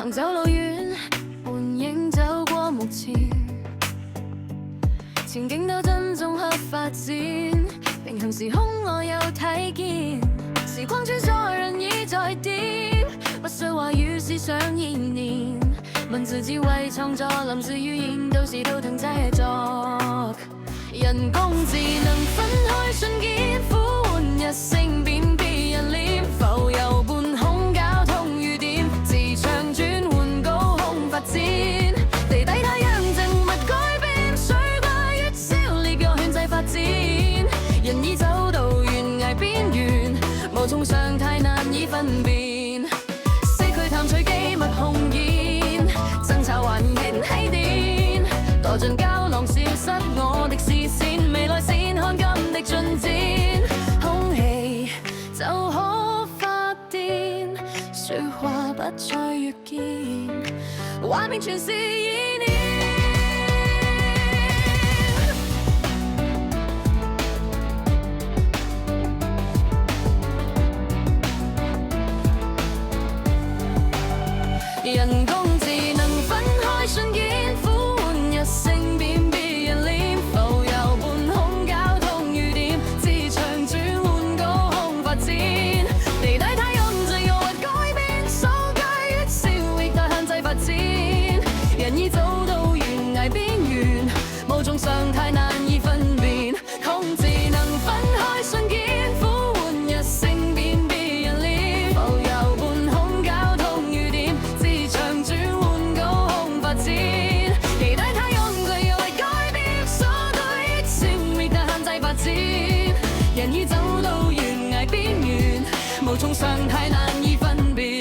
行走路遠，換影走過目前，前景都真綜合發展，平行時空我有睇見，時光穿梭人已在點，不需話語思想意念，文字智慧創作臨時語言，到時都聽製作。人工智能分開瞬間，呼喚一聲便別人臉，浮游半空交通雨點，自長轉換高空發展，地底太陽靜物改變，水怪越燒烈又勸制發展，人已走到懸崖邊緣，無從常態難以分辨，四驅探取機密紅煙，爭吵還燃起點，墮進膠囊消失我的視線，未來先看今的進展，空氣就可發電，說話不再越見，畫面全是意念。人工智能分開瞬間，呼喚一聲便別人臉，浮游半空交通雨點，自長轉換高空發展，地底太陽靜又或改變，數據越消滅但限制發展，人已走到懸崖邊緣，無從常態難以分辨，空智能分開瞬間，呼喚一聲便別人臉，浮游半空交通雨點，地底太陽最又為改變，數據越消滅但限制發展，人已走到懸崖邊緣，無從常態難以分辨。